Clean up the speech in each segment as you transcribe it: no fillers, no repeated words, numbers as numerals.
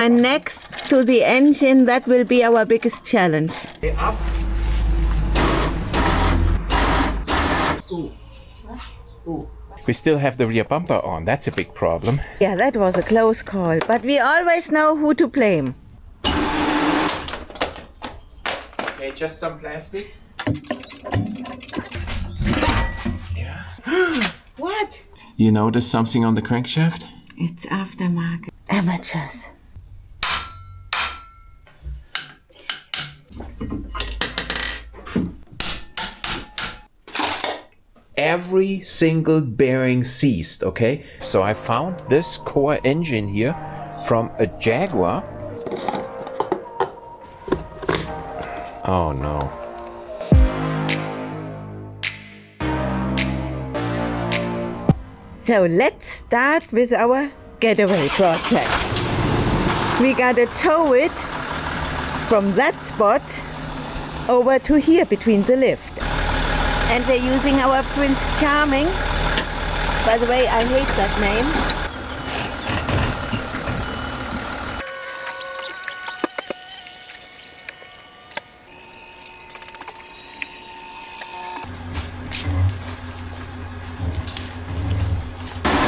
And next to the engine, that will be our biggest challenge. Up. We still have the rear bumper on. That's a big problem. Yeah, that was a close call, but we always know who to blame. Okay, just some plastic. Yeah. What? You notice something on the crankshaft? It's aftermarket. Amateurs. Every single bearing seized, okay? So I found this core engine here from a Jaguar. Oh no. So let's start with our getaway project. We gotta tow it from that spot over to here between the lift. And we're using our Prince Charming. By the way, I hate that name.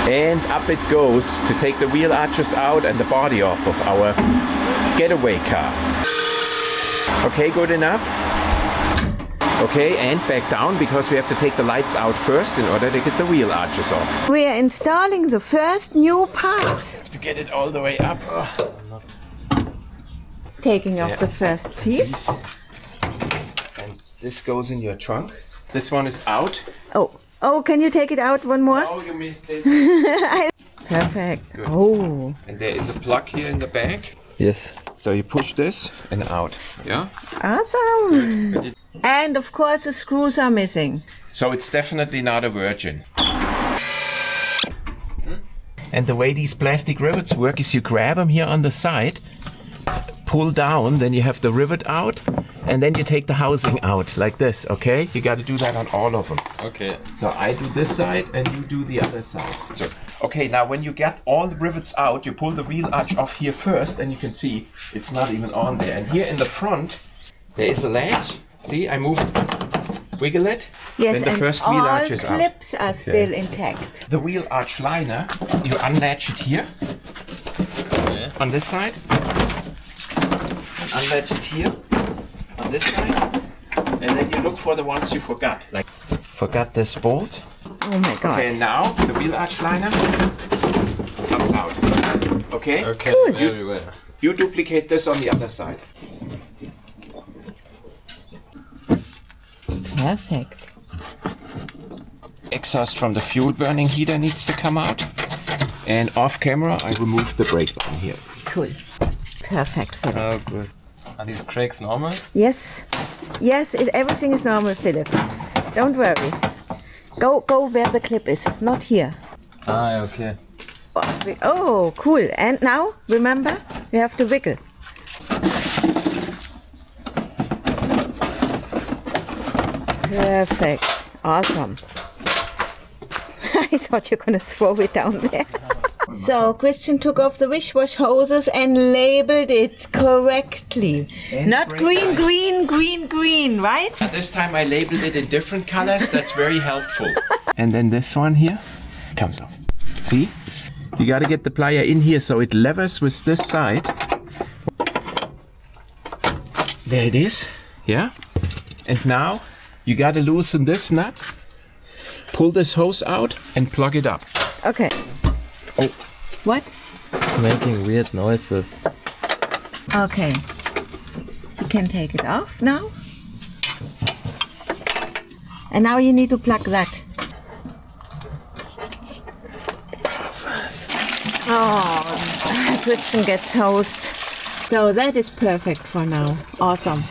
And up it goes to take the wheel arches out and the body off of our getaway car. Okay, good enough. Okay, and back down because we have to take the lights out first in order to get the wheel arches off. We are installing the first new part. Have to get it all the way up. Taking off the first piece. And this goes in your trunk. This one is out. Oh, can you take it out one more? Oh, you missed it. Perfect. Good. Oh. And there is a plug here in the back. Yes. So you push this and out. Yeah? Awesome. And of course the screws are missing. So it's definitely not a virgin. And the way these plastic rivets work is you grab them here on the side, pull down, then you have the rivet out, and then you take the housing out like this, okay? You got to do that on all of them. Okay. So I do this side and you do the other side. So, okay, now when you get all the rivets out, you pull the wheel arch off here first, and you can see it's not even on there. And here in the front, there is a latch. See, I move it, wiggle it, Yes, then the and first wheel arch is all out. clips are still intact. The wheel arch liner, you unlatch it here, on this side, and unlatch it here, on this side, and then you look for the ones you forgot. Like, forgot this bolt. Oh my god. Okay, and now the wheel arch liner comes out. Okay? Okay, Cool. very well. You duplicate this on the other side. Perfect. Exhaust from the fuel burning heater needs to come out. And off camera, I removed the brake line here. Cool. Perfect, Philip. Oh, good. Are these cracks normal? Yes. Yes, everything is normal, Philip. Don't worry. Go where the clip is, not here. Ah, okay. Oh, cool. And now, remember, you have to wiggle. Perfect. Awesome. I thought you were going to throw it down there. So Christian took off the wish-wash hoses and labeled it correctly. And Not brake green, line. green, green, green, right? This time I labeled it in different colors. That's very helpful. And then this one here comes off. See? You got to get the plier in here so it levers with this side. There it is. Yeah? And now you got to loosen this nut, pull this hose out and plug it up. Okay. Oh. What? It's making weird noises. Okay. You can take it off now. And now you need to plug that. Oh, Christian gets hosed. So that is perfect for now. Awesome.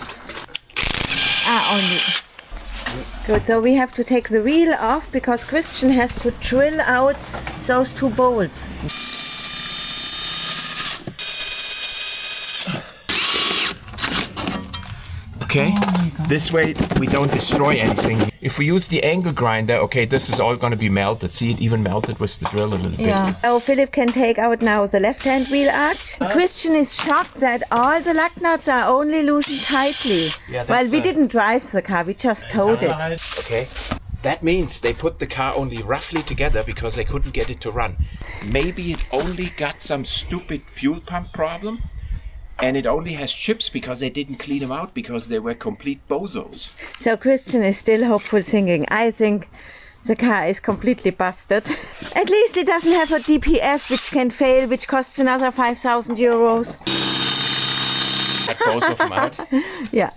Only. Good, so we have to take the wheel off because Christian has to drill out those two bolts. Okay? Oh my This way we don't destroy anything. If we use the angle grinder, okay, this is all going to be melted. See, it even melted with the drill a little bit. Oh, Philip can take out now the left-hand wheel arch. Christian is shocked that all the lug nuts are only loosened tightly. Yeah, well, that's we didn't drive the car, we just towed it. Okay. That means they put the car only roughly together because they couldn't get it to run. Maybe it only got some stupid fuel pump problem. And it only has chips because they didn't clean them out because they were complete bozos. So Christian is still hopeful, thinking, I think the car is completely busted. At least it doesn't have a DPF which can fail, which costs another 5,000 euros. Got both of them out. Yeah.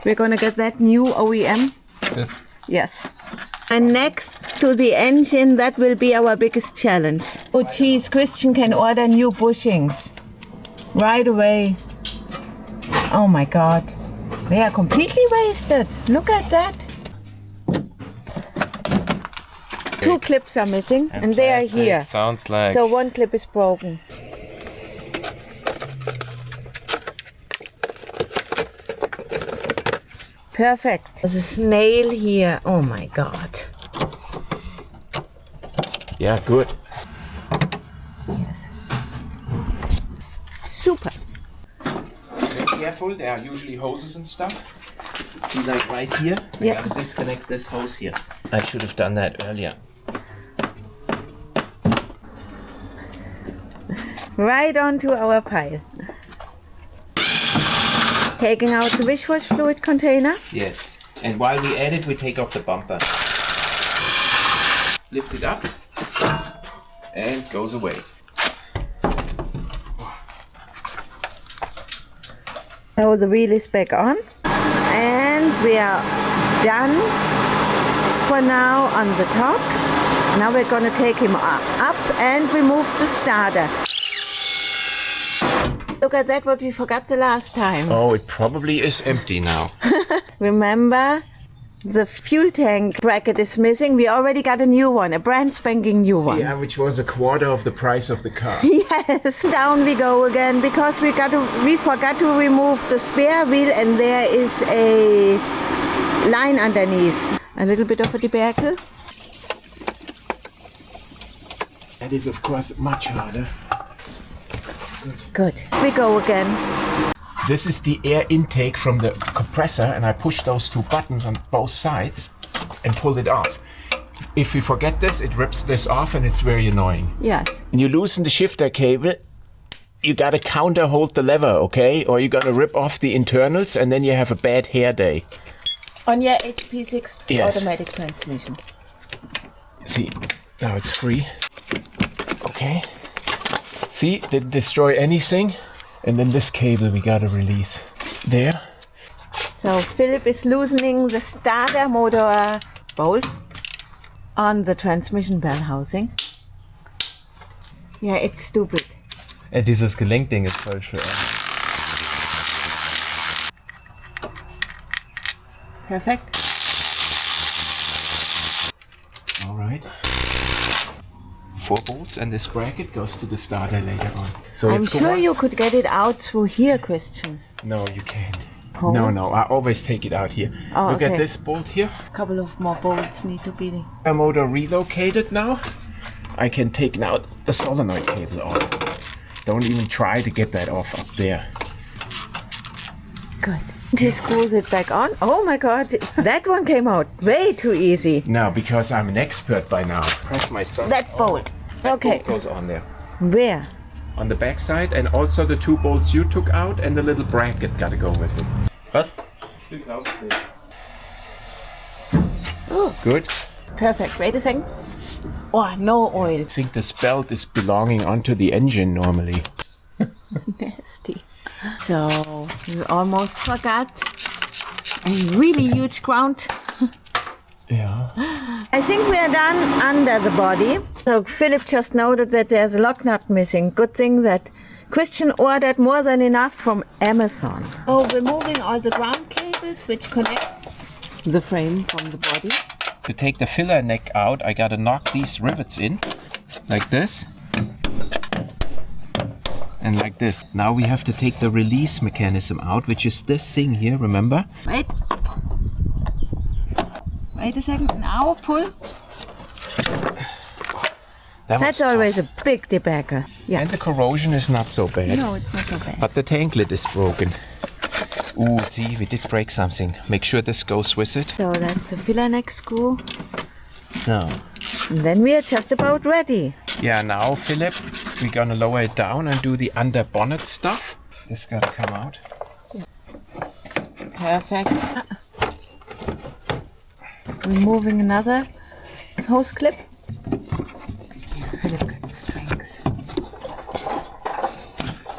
We're gonna get that new OEM. This. Yes. And next to the engine, that will be our biggest challenge. Oh geez, Christian can order new bushings right away. Oh my God, they are completely wasted. Look at that. Two clips are missing and they are Plastic here. Sounds like. So one clip is broken. Perfect. There's a snail here. Oh my God. Yeah, good. Super. Be careful, there are usually hoses and stuff. See, like right here, we Yeah. gotta disconnect this hose here. I should have done that earlier. Right onto our pile. Taking out the wish-wash fluid container. Yes. And while we add it, we take off the bumper. Lift it up. And goes away. So the wheel is back on. And we are done for now on the top. Now we're gonna take him up and remove the starter. Look at that, what we forgot the last time. Oh, it probably is empty now. Remember, the fuel tank bracket is missing. We already got a new one, a brand spanking new one. Yeah, which was a quarter of the price of the car. Yes, down we go again because we forgot to remove the spare wheel and there is a line underneath. A little bit of a debacle. That is, of course, much harder. Good. We go again. This is the air intake from the compressor, and I push those two buttons on both sides and pull it off. If we forget this, it rips this off and it's very annoying. Yes. When you loosen the shifter cable, you gotta counter hold the lever, okay? Or you're gonna rip off the internals and then you have a bad hair day. On your HP6 Yes. automatic transmission. See, now it's free. Okay. See, didn't destroy anything. And then this cable we gotta release. There. So Philip is loosening the starter motor bolt on the transmission bell housing. Yeah, it's stupid. Dieses Gelenkding ist voll schwer. Perfect. All right. 4 bolts and this bracket goes to the starter later on. So I'm let's go sure on. you could get it out through here, Christian. No, you can't. Oh. No, I always take it out here. Oh, Look okay. at this bolt here. A couple of more bolts need to be. The motor relocated now. I can take now the solenoid cable off. Don't even try to get that off up there. Good. He screws it back on. Oh my God, that one came out way too easy. No, because I'm an expert by now. Press my son. That bolt. Okay. Bolt goes on there. Where? On the back side, and also the 2 bolts you took out and the little bracket gotta go with it. Was? Oh, Good. perfect. Wait a second. Oh, no oil. I think this belt is belonging onto the engine normally. Nasty. So, we almost forgot a really huge ground. Yeah. I think we are done under the body. So Philip just noted that there's a lock nut missing. Good thing that Christian ordered more than enough from Amazon. Oh, removing all the ground cables which connect the frame from the body. To take the filler neck out, I gotta knock these rivets in, like this. and like this. Now we have to take the release mechanism out, which is this thing here, remember? Wait. Wait a second. Now pull. That's always a big debacle. Yeah. And the corrosion is not so bad. No, it's not so bad. But the tank lid is broken. Ooh, see, we did break something. Make sure this goes with it. So that's a filler neck screw. So. And then we are just about ready. Yeah, now, Philip, we're gonna lower it down and do the under bonnet stuff. This gotta come out. Perfect. Removing another hose clip. Philip got strings.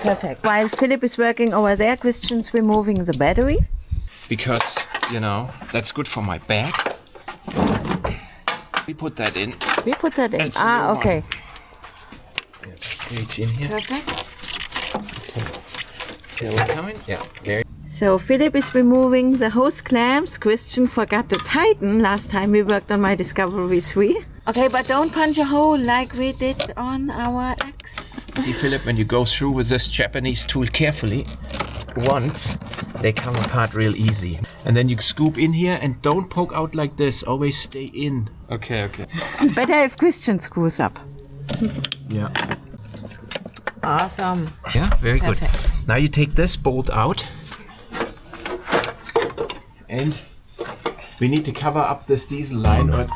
Perfect. While Philip is working over there, Christian's removing the battery. Because, you know, that's good for my back. We put that in. We put that in. That's Okay. Reach in here. Perfect. Okay. Here we're coming. Yeah. Very. So Philip is removing the hose clamps. Christian forgot to tighten last time we worked on my Discovery 3. Okay, but don't punch a hole like we did on our X. See, Philip, when you go through with this Japanese tool carefully, once they come apart real easy. And then you scoop in here and don't poke out like this. Always stay in. Okay, okay. It's better if Christian screws up. Yeah. Awesome. Yeah, very Perfect. good. Now you take this bolt out. And we need to cover up this diesel line or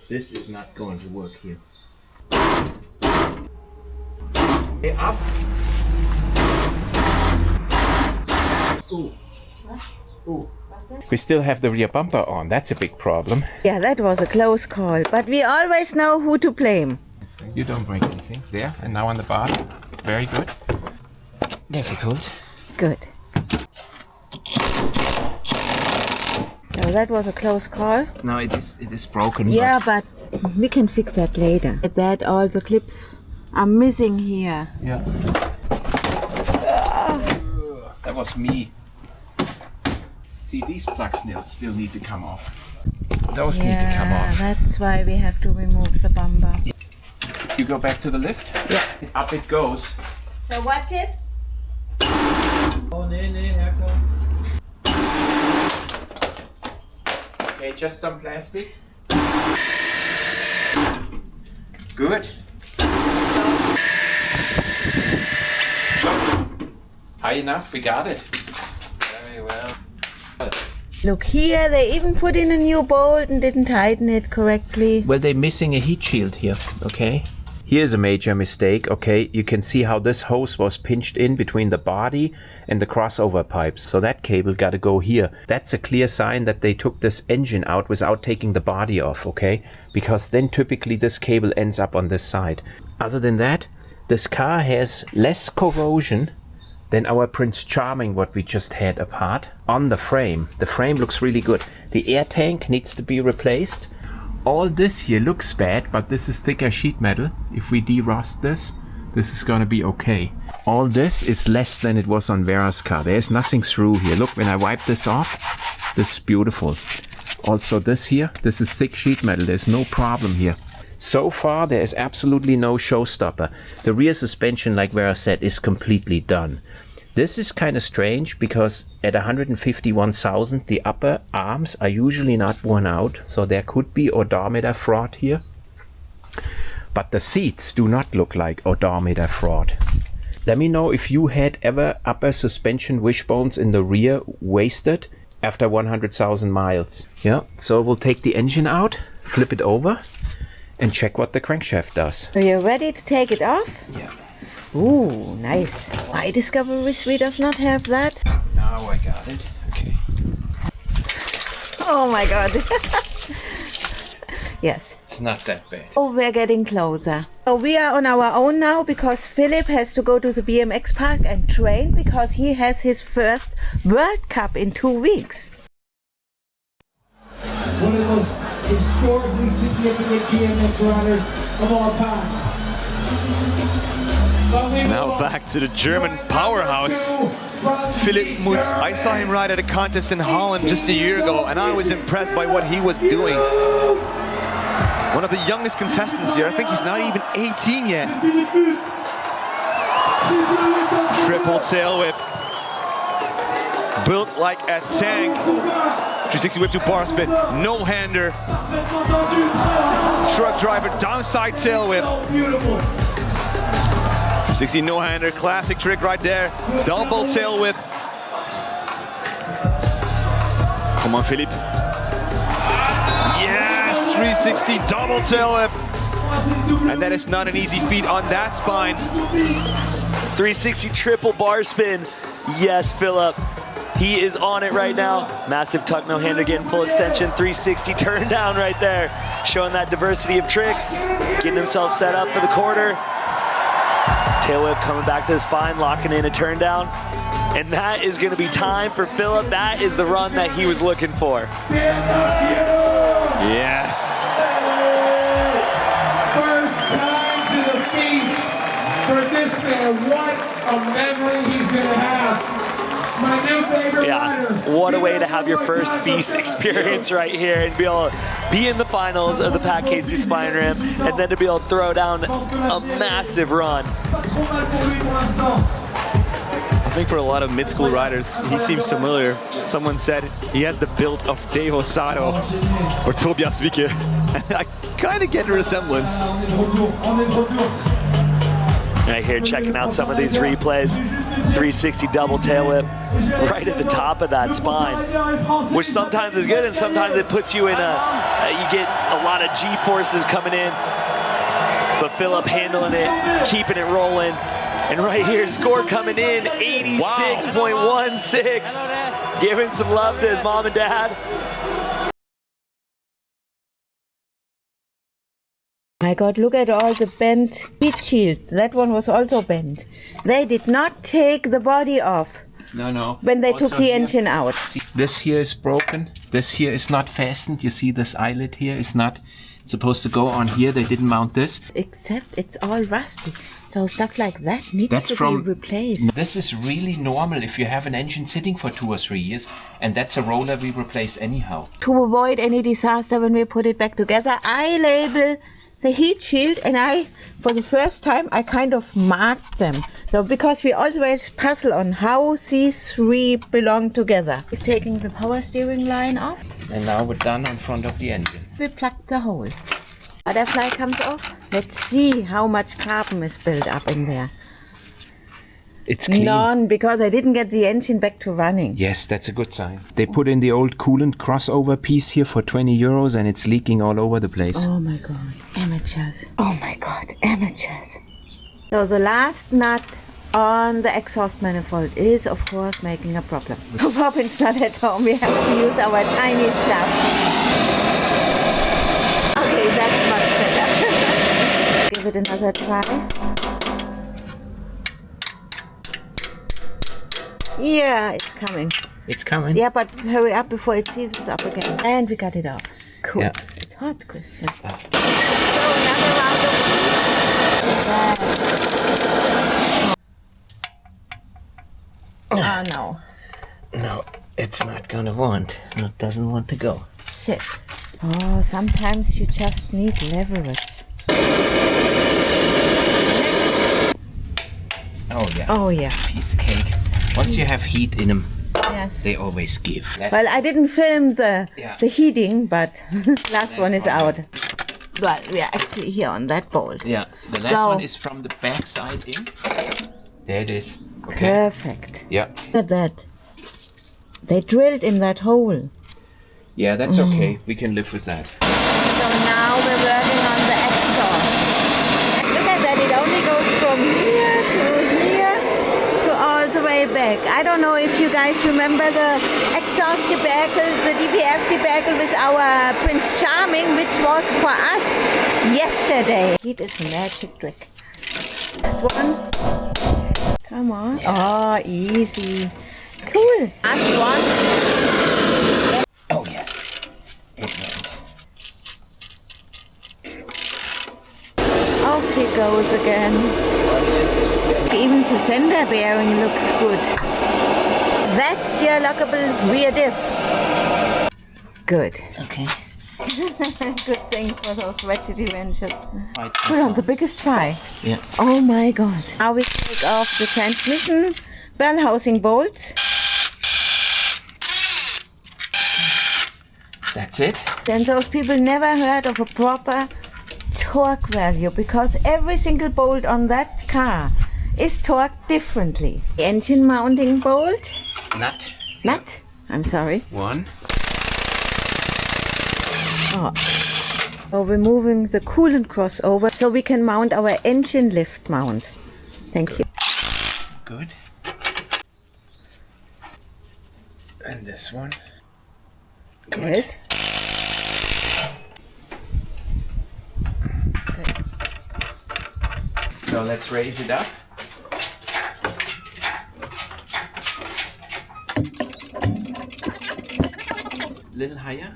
this is not going to work here. Hey, up. Ooh. Ooh. We still have the rear bumper on. That's a big problem. Yeah, that was a close call, but we always know who to blame. You don't break anything. There, and now on the bottom. Very good. Difficult. Good. So that was a close call. No, it is broken. Yeah, but we can fix that later. That all the clips are missing here. Yeah. That was me. See, these plugs still need to come off. Those need to come off. That's why we have to remove the bumper. You go back to the lift? Yeah. Up it goes. So watch it. Okay, just some plastic. Good. High enough, we got it. Very well. Look here, they even put in a new bolt and didn't tighten it correctly. Well, they're missing a heat shield here, okay? Here's a major mistake, okay? You can see how this hose was pinched in between the body and the crossover pipes. So that cable got to go here. That's a clear sign that they took this engine out without taking the body off, okay? Because then typically this cable ends up on this side. Other than that, this car has less corrosion than our Prince Charming, what we just had apart, on the frame. The frame looks really good. The air tank needs to be replaced. All this here looks bad, but this is thicker sheet metal. If we de-rust this, this is gonna be okay. All this is less than it was on Vera's car. There's nothing through here. Look, when I wipe this off, this is beautiful. Also this here, this is thick sheet metal. There's no problem here. So far, there is absolutely no showstopper. The rear suspension, like Vera said, is completely done. This is kind of strange because at 151,000 the upper arms are usually not worn out, so there could be odometer fraud here. But the seats do not look like odometer fraud. Let me know if you had ever upper suspension wishbones in the rear wasted after 100,000 miles. Yeah, so we'll take the engine out, flip it over, and check what the crankshaft does. Are you ready to take it off? Yeah. Ooh, nice. My Discovery 3 does not have that. Now I got it. Okay. Oh my god. Yes. It's not that bad. Oh, we're getting closer. So we are on our own now because Philipp has to go to the BMX park and train because he has his first World Cup in 2 weeks. One of the most historically significant BMX riders of all time. Now back to the German powerhouse, Philipp Mutz. I saw him ride at a contest in Holland just a year ago, and I was impressed by what he was doing. One of the youngest contestants here. I think he's not even 18 yet. Triple tail whip. Built like a tank. 360 whip to bar spin. No hander. Truck driver, downside tail whip. 360 no hander. Classic trick right there. Double tail whip. Come on, Philipp. Yes, 360 double tail whip. And that is not an easy feat on that spine. 360 triple bar spin. Yes, Philipp. He is on it right now. Massive tuck no hander, getting full extension. 360 turn down right there. Showing that diversity of tricks. Getting himself set up for the quarter. Tail whip coming back to the spine, locking in a turn down. And that is going to be time for Philipp. That is the run that he was looking for. Yes. First time to the feast for this man. What a memory he's going to have. My new favorite rider. What a way to have your first feast experience right here and be able to be in the finals of the Pat Casey Spine Rim and then to be able to throw down a massive run. I think for a lot of mid-school riders, he seems familiar. Someone said he has the build of Dave Osado or Tobias Wicke. And I kind of get a resemblance. Right here, checking out some of these replays. 360 double tail whip right at the top of that spine, which sometimes is good and sometimes it puts you in you get a lot of G-forces coming in. But Philipp handling it, keeping it rolling. And right here, score coming in, 86.16. Giving some love to his mom and dad. My God, look at all the bent heat shields. That one was also bent. They did not take the body off No. when they Also took the here, engine out. See, this here is broken. This here is not fastened. You see this eyelet here is not supposed to go on here. They didn't mount this. Except it's all rusty. So stuff like that needs That's to from be replaced. This is really normal if you have an engine sitting for 2 or 3 years, and that's a roller we replace anyhow. To avoid any disaster when we put it back together, I label the heat shield and for the first time, I kind of marked them. So because we always puzzle on how these three belong together. It's taking the power steering line off. And now we're done in front of the engine. We plugged the hole. Butterfly comes off. Let's see how much carbon is built up in there. It's clean. None, because I didn't get the engine back to running. Yes, that's a good sign. They put in the old coolant crossover piece here for 20 euros and it's leaking all over the place. Oh my God, amateurs. Oh my God, amateurs. So the last nut on the exhaust manifold is of course making a problem. Robin's not at home, we have to use our tiny stuff. Okay, that's much better. Give it another try. Yeah, it's coming. It's coming. Yeah, but hurry up before it seizes up again. And we got it off. Cool. Yeah. It's hot, Christian. Ah. So another round of... Oh, no. No, it's not gonna want. It doesn't want to go. Shit. Oh, sometimes you just need leverage. Oh yeah. Oh, yeah. Piece of cake. Once you have heat in them, Yes. they always give. Well, I didn't film the heating, but last one is out. Well, we are actually here on that bolt. Yeah, the last one is from the back side in. There it is. Okay. Perfect. Yeah. Look at that. They drilled in that hole. Yeah, that's okay. We can live with that. So now we're working on the exhaust. Look at that, it only goes from here to all the way back. I don't know if you guys remember the exhaust debacle, the DPF debacle with our Prince Charming, which was for us yesterday. It is a magic trick. Next one. Come on. Oh, easy. Cool. Last one. Oh yeah. It went. Off he goes again. Even the center bearing looks good. That's your lockable rear diff. Good. Okay. Good thing for those ratchet wrenches. Right. Put on the biggest fry. Yeah. Oh my god. Now we take off the transmission bell housing bolts. That's it. Then those people never heard of a proper torque value because every single bolt on that car is torqued differently. The engine mounting bolt. Nut. I'm sorry. One. Oh. So we're moving the coolant crossover so we can mount our engine lift mount. Thank you. Good. And this one. Good. So let's raise it up. Little higher.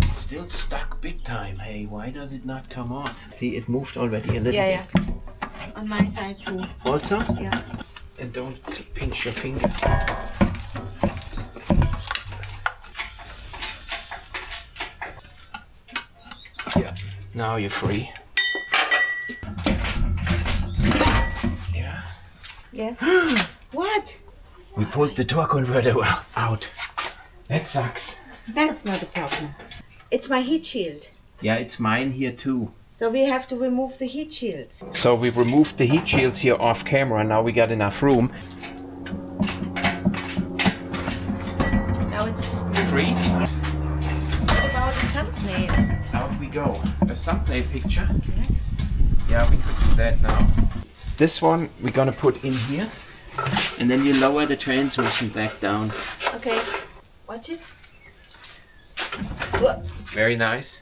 It's still stuck big time. Hey, why does it not come off? See, it moved already a little bit. On my side too. Also? Yeah. And don't pinch your finger. Yeah, now you're free. Yeah. Yes. What? We pulled the torque converter out. That sucks. That's not a problem. It's my heat shield. Yeah, it's mine here too. So we have to remove the heat shields. So we removed the heat shields here off camera. Now we got enough room. Now it's Free. about the thumbnail. Out we go. A thumbnail picture. Yes. Yeah, we could do that now. This one we're gonna put in here. And then you lower the transmission back down. Okay. Watch it. Whoa. Very nice.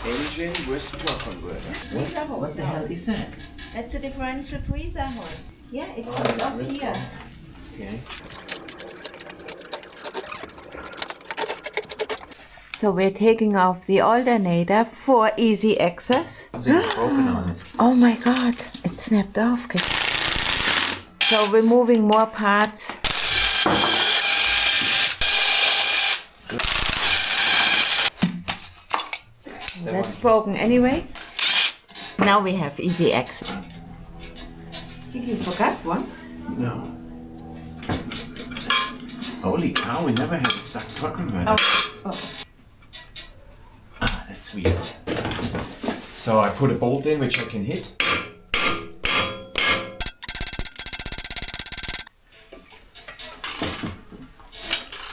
Engine with torque converter. What the hell is that? That's a differential breather hose. Yeah, it comes off here. Okay. So we're taking off the alternator for easy access. Something's broken on it. Oh my god, it snapped off. Okay. So removing more parts. That's broken anyway. Now we have easy access. think you forgot one. No. Holy cow, we never had a stuck torque converter. Oh. Ah, that's weird. So I put a bolt in which I can hit.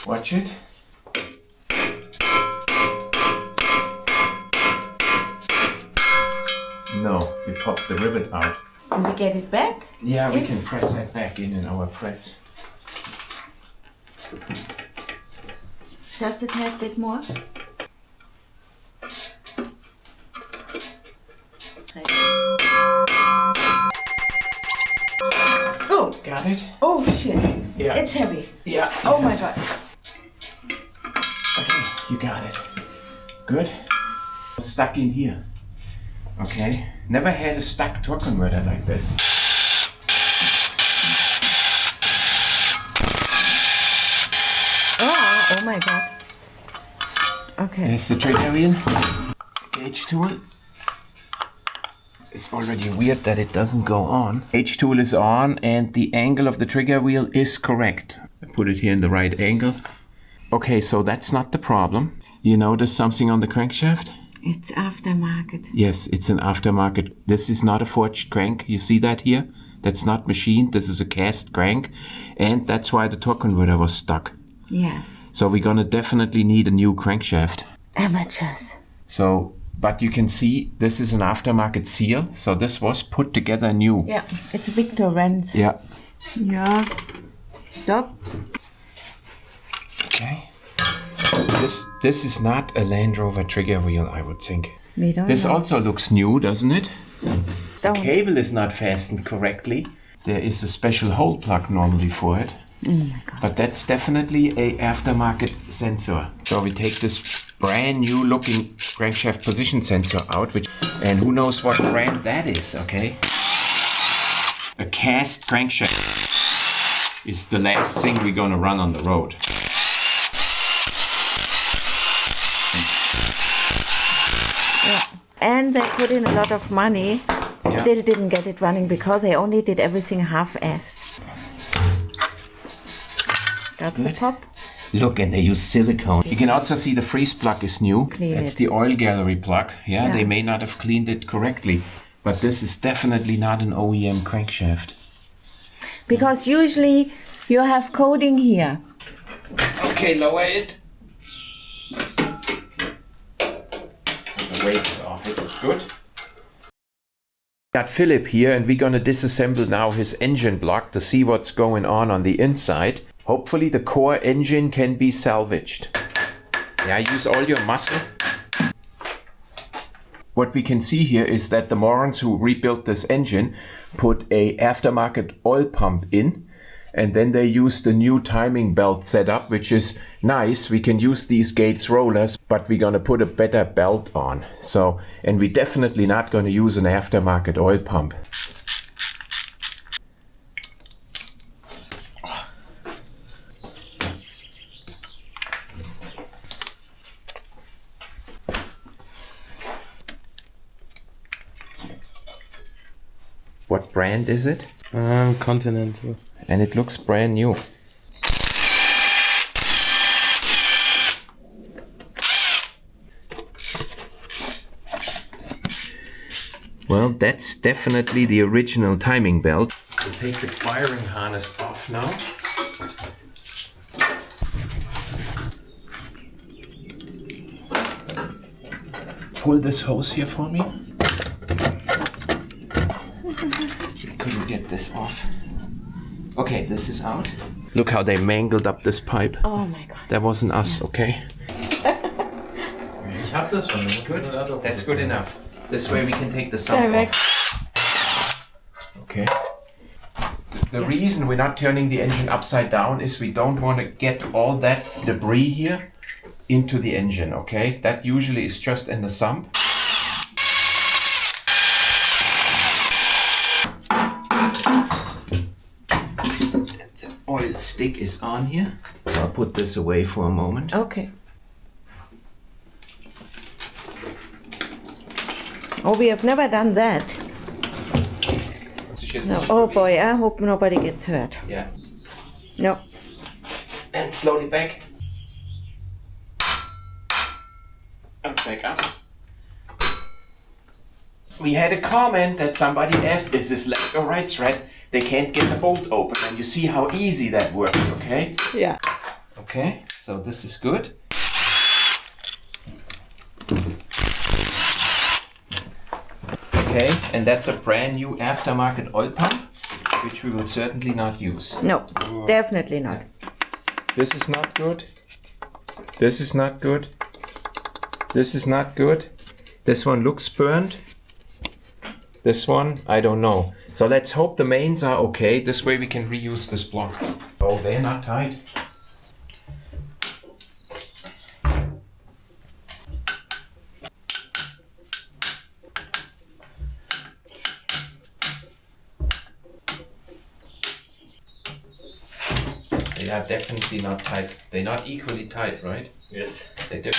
Watch it. No, we popped the rivet out. Can we get it back? Yeah, we can press that back in our press. Just a tad bit more. Oh! Got it? Oh shit! Yeah. It's heavy. Yeah. Oh my god. Okay, you got it. Good. Stuck in here. Okay. Never had a stuck torque converter like this. Oh my god. Okay. There's the trigger wheel. Gauge tool. It's already weird that it doesn't go on. H-tool is on and the angle of the trigger wheel is correct. I put it here in the right angle. Okay, so that's not the problem. You notice something on the crankshaft? It's aftermarket. Yes, it's an aftermarket. This is not a forged crank. You see that here? That's not machined. This is a cast crank. And that's why the torque converter was stuck. Yes. So we're gonna definitely need a new crankshaft. Amateurs. So, but you can see this is an aftermarket seal. So this was put together new. Yeah, it's Victor Renz. Yeah. Yeah. Stop. Okay. This is not a Land Rover trigger wheel, I would think. We don't This know. also looks new, doesn't it? The Don't. cable is not fastened correctly. There is a special hole plug normally for it. Oh my God. But that's definitely a aftermarket sensor. So we take this brand new looking crankshaft position sensor out, and who knows what brand that is, okay? A cast crankshaft is the last thing we're gonna run on the road. Yeah. And they put in a lot of money. Yeah. Still didn't get it running because they only did everything half-assed. Got the top. Look, and they use silicone. You can also see the freeze plug is new. Clean That's it. the oil gallery plug. Yeah, they Yeah. may not have cleaned it correctly, but this is definitely not an OEM crankshaft. Because usually you have coating here. Okay, lower it. So the weight is off it. Good. Got Philipp here, and we're gonna disassemble now his engine block to see what's going on the inside. Hopefully the core engine can be salvaged. Yeah, use all your muscle. What we can see here is that the morons who rebuilt this engine put a aftermarket oil pump in, and then they used the new timing belt setup, which is nice. We can use these Gates rollers, but we're gonna put a better belt on. So, and we're definitely not gonna use an aftermarket oil pump. What brand is it? Continental. And it looks brand new. Well, that's definitely the original timing belt. We'll take the wiring harness off now. Pull this hose here for me. Couldn't get this off. Okay, this is out. Look how they mangled up this pipe. Oh my God. That wasn't us, okay? Ich hab das schon. Good. That's good enough. This way we can take the sump Direct. off. Okay. The reason we're not turning the engine upside down is we don't want to get all that debris here into the engine, okay? That usually is just in the sump. The oil stick is on here. So I'll put this away for a moment. Okay. Oh, we have never done that. No. Oh boy, I hope nobody gets hurt. Yeah. No. And slowly back. And back up. We had a comment that somebody asked, is this left or right thread? They can't get the bolt open, and you see how easy that works, okay? Yeah. Okay, so this is good. Okay, and that's a brand new aftermarket oil pump, which we will certainly not use. No, definitely not. This is not good. This is not good. This is not good. This one looks burned. This one, I don't know. So let's hope the mains are okay. This way we can reuse this block. Oh, they're not tight. They are definitely not tight. They're not equally tight, right? Yes. They do.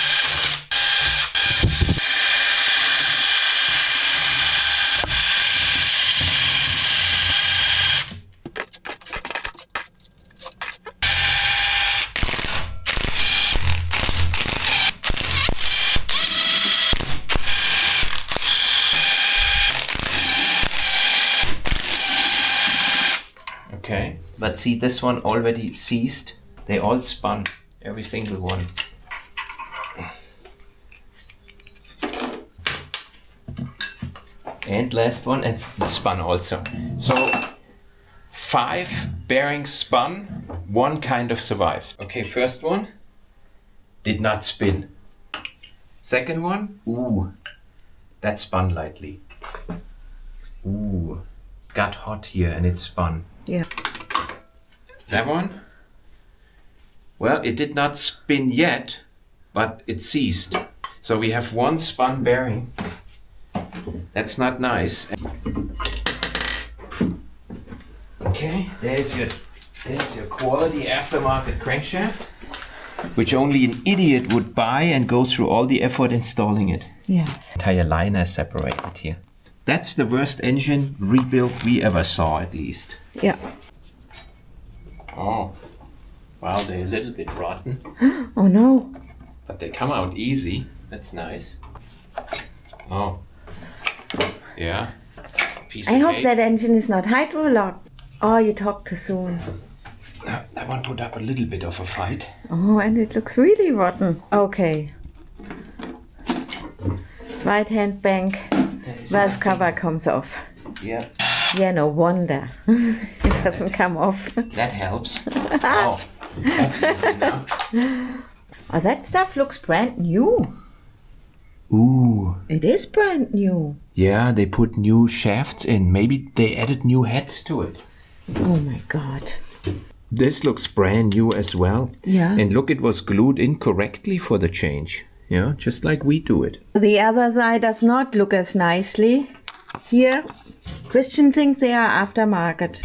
Okay. But see, this one already seized. They all spun, every single one. And last one, and the spun also. So 5 bearings spun, 1 kind of survived. Okay, first one did not spin. Second one, ooh, that spun lightly. Ooh, got hot here and it spun. Yeah. That one, well, it did not spin yet, but it ceased. So we have 1 spun bearing. That's not nice. Okay, there's your quality aftermarket crankshaft, which only an idiot would buy and go through all the effort installing it. Yes. Entire liner separated here. That's the worst engine rebuild we ever saw, at least. Yeah. Oh, wow, they're a little bit rotten, Oh no. but they come out easy. That's nice. Oh, yeah. Piece I of hope cake. that engine is not hydro-locked. Oh, you talked too soon. That one put up a little bit of a fight. Oh, and it looks really rotten. Okay. Right hand bank valve cover comes off. Yeah, Yeah, no wonder. It doesn't come off. that helps. Oh, that's easy now. Oh, that stuff looks brand new. Ooh. It is brand new. Yeah, they put new shafts in. Maybe they added new heads to it. Oh my god. This looks brand new as well. Yeah. And look, it was glued in correctly for the change. Yeah, just like we do it. The other side does not look as nicely. Here, Christian thinks they are aftermarket.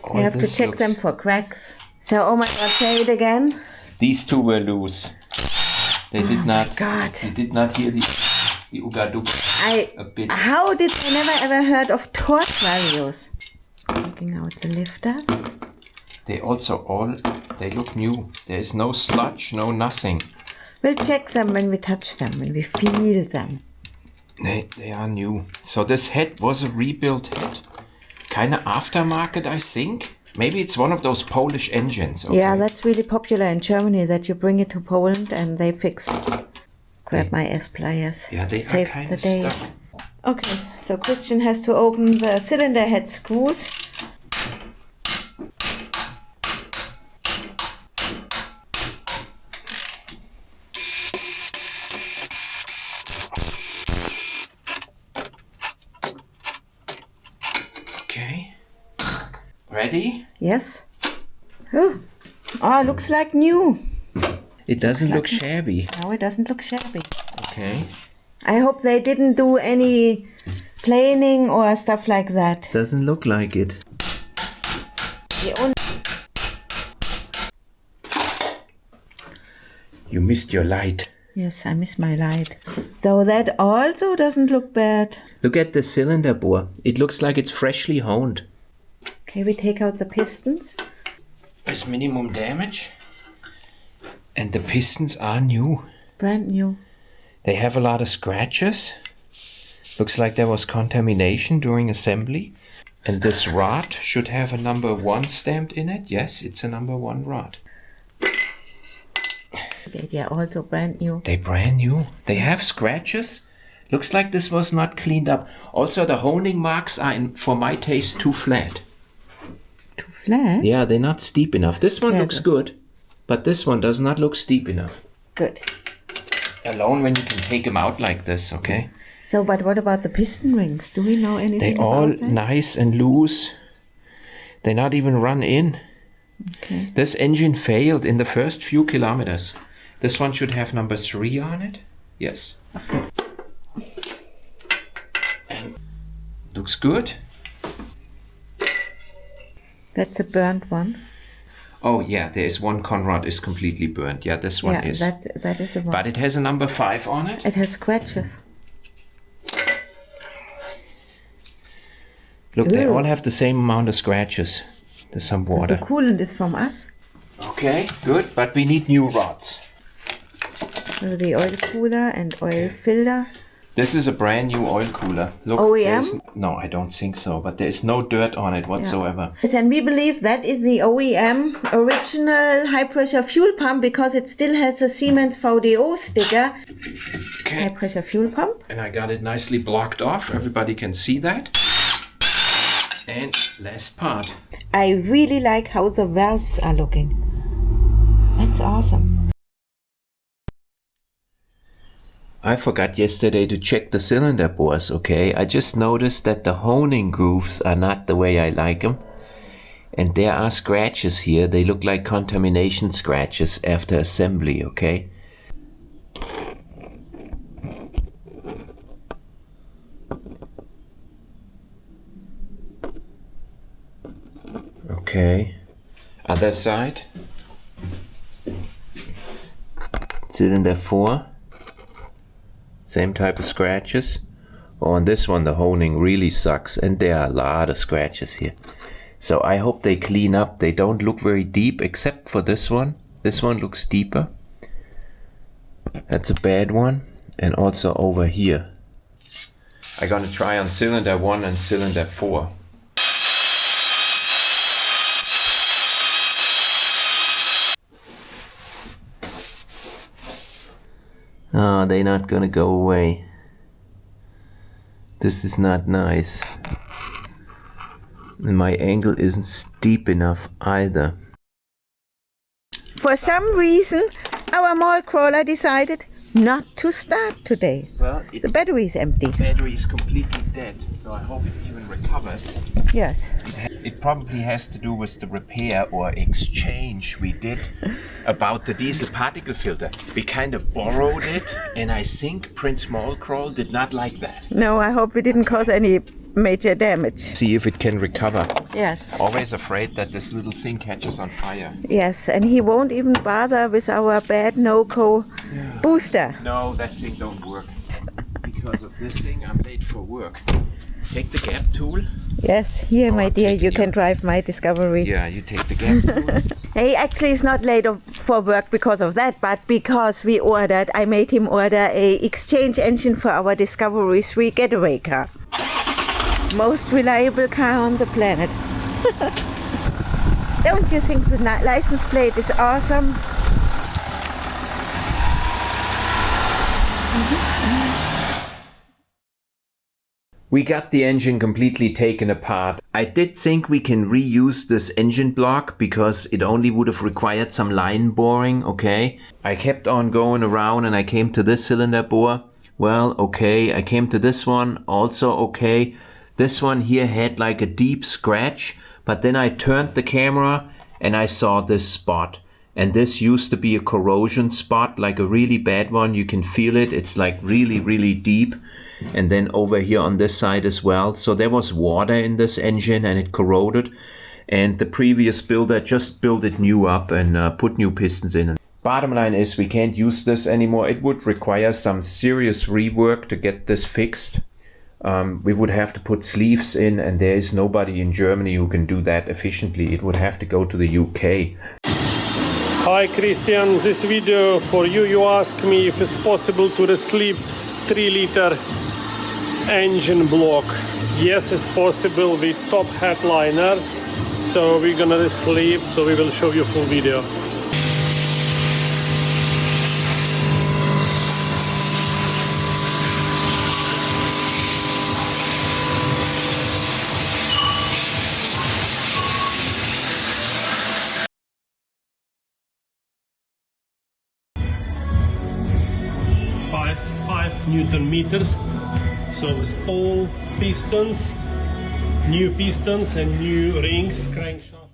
Oh, You have to this check looks- them for cracks. So, oh my god, say it again. These two were loose. They did not. God. They did not hear the ugaduk a bit. How did I never ever heard of torque values? Taking out the lifters. They also they look new. There is no sludge, no nothing. We'll check them when we touch them, when we feel them. They are new. So this head was a rebuilt head. Kinda aftermarket, I think. Maybe it's one of those Polish engines. Okay. Yeah, that's really popular in Germany, that you bring it to Poland and they fix it. Grab my S-pliers. Yeah, they Save are kind the of day. stuck. Okay, so Christian has to open the cylinder head screws. Okay. Ready? Yes. Oh, looks like new. It doesn't look shabby. No, it doesn't look shabby. Okay. I hope they didn't do any planing or stuff like that. Doesn't look like it. You missed your light. Yes, I miss my light. So that also doesn't look bad. Look at the cylinder bore. It looks like it's freshly honed. Okay, we take out the pistons. There's minimum damage. And the pistons are new. Brand new. They have a lot of scratches. Looks like there was contamination during assembly. And this rod should have a number 1 stamped in it. Yes, it's a number 1 rod. They are also brand new. They brand new. They have scratches. Looks like this was not cleaned up. Also, the honing marks are, for my taste, too flat. Too flat? Yeah, they're not steep enough. This one Yeah, looks good, but this one does not look steep enough. Good. Alone when you can take them out like this, okay? So, but what about the piston rings? Do we know anything They all about that? nice and loose. They not even run in. Okay. This engine failed in the first few kilometers. This one should have number 3 on it. Yes. And looks good. That's a burnt one. Oh yeah, there is one conrod is completely burnt. Yeah, this one Yeah, is. that is a one. But it has a number 5 on it. It has scratches. Look, they Ooh. all have the same amount of scratches. There's some So water. the coolant is from us. Okay, good, but we need new rods. So the oil cooler and oil filter This is a brand new oil cooler. Look, OEM? no, I don't think so, but there is no dirt on it whatsoever. Yes, and we believe that is the OEM original high pressure fuel pump because it still has a Siemens VDO sticker. Okay. High pressure fuel pump. And I got it nicely blocked off. Everybody can see that. And last part. I really like how the valves are looking. That's awesome. I forgot yesterday to check the cylinder bores, okay? I just noticed that the honing grooves are not the way I like them. And there are scratches here. They look like contamination scratches after assembly, okay? Okay. Other side. Cylinder 4. Same type of scratches. Oh, on this one the honing really sucks and there are a lot of scratches here. So I hope they clean up. They don't look very deep except for this one. This one looks deeper. That's a bad one. And also over here. I'm gonna try on cylinder 1 and cylinder 4. Oh, they're not gonna go away. This is not nice. And my angle isn't steep enough either. For some reason, our mall crawler decided not to start today. Well, The battery is empty. battery is completely dead, so I hope it even recovers. Yes. It probably has to do with the repair or exchange we did about the diesel particle filter. We kind of borrowed it, and I think Prince Mallcrawl did not like that. No, I hope we didn't cause any major damage. See if it can recover. Yes. Always afraid that this little thing catches on fire. Yes, and he won't even bother with our bad no-co booster. No, that thing don't work. Because of this thing, I'm late for work. Take the gap tool. Yes, here, my I'll dear, take you it, can yeah. drive my Discovery. Yeah, you take the gap tool. He actually is not late for work because of that, but because I made him order a exchange engine for our Discovery 3 getaway car. Most reliable car on the planet. Don't you think the license plate is awesome? We got the engine completely taken apart. I did think we can reuse this engine block because it only would have required some line boring, okay? I kept on going around and I came to this cylinder bore. Well, okay, I came to this one, also okay. This one here had like a deep scratch, but then I turned the camera and I saw this spot. And this used to be a corrosion spot, like a really bad one. You can feel it. It's like really, really deep. And then over here on this side as well. So there was water in this engine and it corroded. And the previous builder just built it new up and put new pistons in. Bottom line is we can't use this anymore. It would require some serious rework to get this fixed. We would have to put sleeves in, and there is nobody in Germany who can do that efficiently. It would have to go to the UK. Hi Christian, this video for you. You asked me if it's possible to resleeve 3-liter engine block. Yes, it's possible with top headliners. So we're gonna resleeve, so we will show you full video. Five Newton meters. So with all pistons, new pistons and new rings, crankshaft.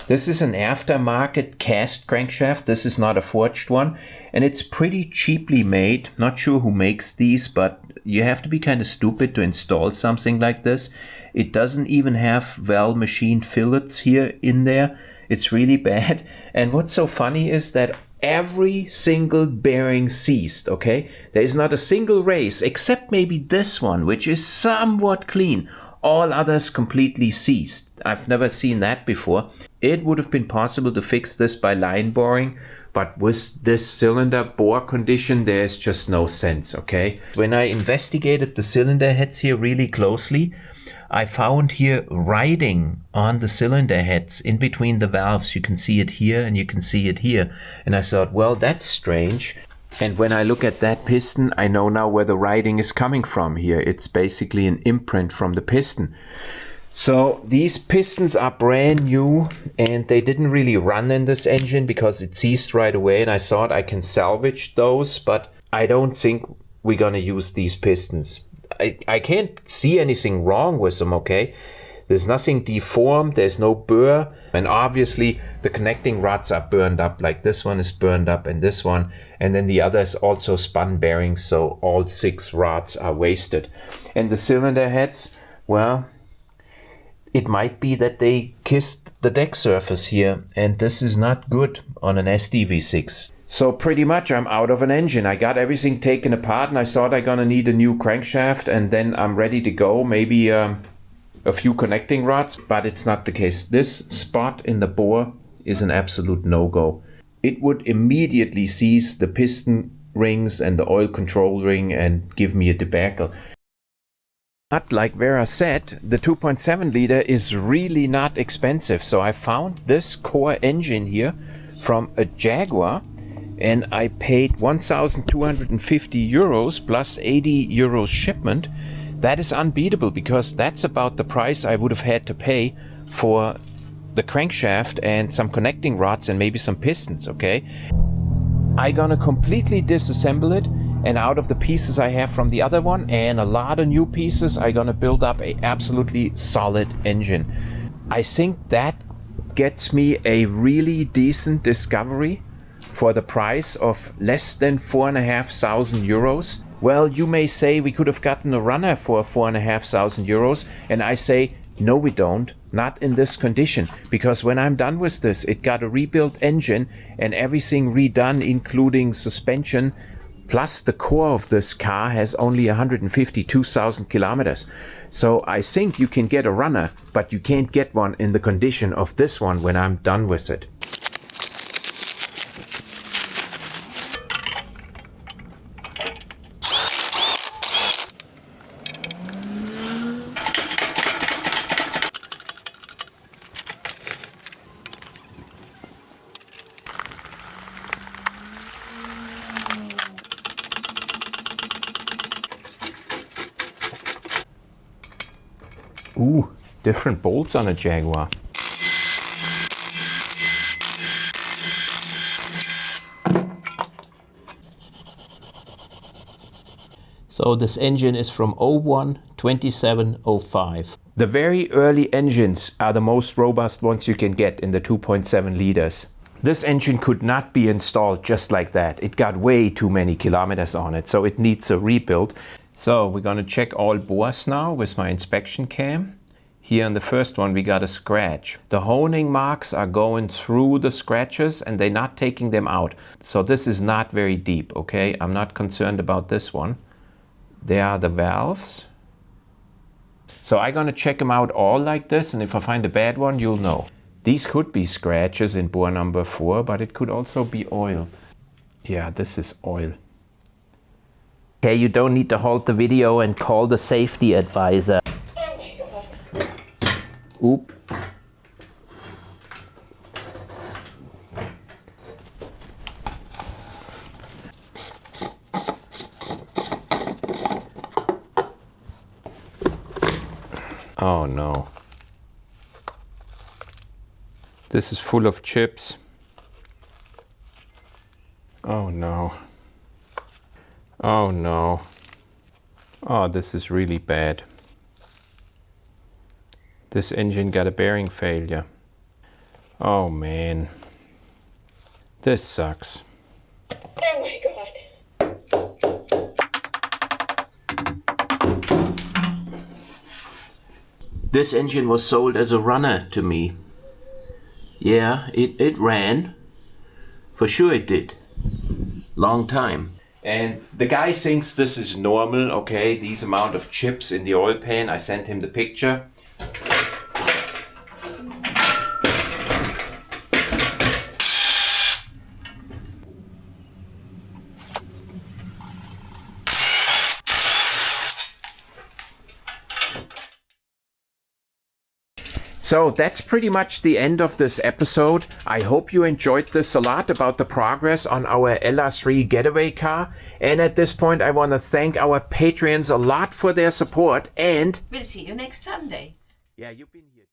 This is an aftermarket cast crankshaft. This is not a forged one, and it's pretty cheaply made. Not sure who makes these, but you have to be kind of stupid to install something like this. It doesn't even have well machined fillets here in there. It's really bad. And what's so funny is that every single bearing seized, okay? There is not a single race except maybe this one, which is somewhat clean. All others completely seized. I've never seen that before. It would have been possible to fix this by line boring, but with this cylinder bore condition, there's just no sense, okay? When I investigated the cylinder heads here really closely, I found here writing on the cylinder heads in between the valves. You can see it here and you can see it here. And I thought, well, that's strange. And when I look at that piston, I know now where the writing is coming from here. It's basically an imprint from the piston. So these pistons are brand new and they didn't really run in this engine because it seized right away, and I thought I can salvage those, but I don't think we're gonna use these pistons. I can't see anything wrong with them, okay? There's nothing deformed, there's no burr, and obviously the connecting rods are burned up, like this one is burned up and this one, and then the other is also spun bearings, so all 6 rods are wasted. And the cylinder heads, well, it might be that they kissed the deck surface here, and this is not good on an SDV6. So pretty much I'm out of an engine. I got everything taken apart and I thought I'm gonna need a new crankshaft and then I'm ready to go. Maybe a few connecting rods, but it's not the case. This spot in the bore is an absolute no-go. It would immediately seize the piston rings and the oil control ring and give me a debacle. But like Vera said, the 2.7 liter is really not expensive. So I found this core engine here from a Jaguar, and I paid 1,250 euros plus 80 euros shipment. That is unbeatable because that's about the price I would have had to pay for the crankshaft and some connecting rods and maybe some pistons, okay? I'm gonna completely disassemble it, and out of the pieces I have from the other one and a lot of new pieces, I'm gonna build up a absolutely solid engine. I think that gets me a really decent Discovery for the price of less than 4,500 euros. Well, you may say we could have gotten a runner for 4,500 euros, and I say no, we don't, not in this condition, because when I'm done with this, it got a rebuilt engine and everything redone, including suspension, plus the core of this car has only 152,000 kilometers. So I think you can get a runner, but you can't get one in the condition of this one when I'm done with it. Ooh, different bolts on a Jaguar. So this engine is from 01-27-05. The very early engines are the most robust ones you can get in the 2.7 liters. This engine could not be installed just like that. It got way too many kilometers on it, so it needs a rebuild. So we're going to check all bores now with my inspection cam. Here on the first one we got a scratch. The honing marks are going through the scratches and they're not taking them out. So this is not very deep, okay? I'm not concerned about this one. There are the valves. So I'm going to check them out all like this, and if I find a bad one, you'll know. These could be scratches in bore number 4, but it could also be oil. Yeah, this is oil. Okay, you don't need to halt the video and call the safety advisor. Oh my God. Oop. Oh no. This is full of chips. Oh no. Oh no. Oh, this is really bad. This engine got a bearing failure. Oh man. This sucks. Oh my God. This engine was sold as a runner to me. Yeah, it ran. For sure it did. Long time. And the guy thinks this is normal, okay? These amount of chips in the oil pan. I sent him the picture. So that's pretty much the end of this episode. I hope you enjoyed this a lot about the progress on our LR3 getaway car. And at this point, I want to thank our Patreons a lot for their support, and We'll see you next Sunday. yeah, you've been here.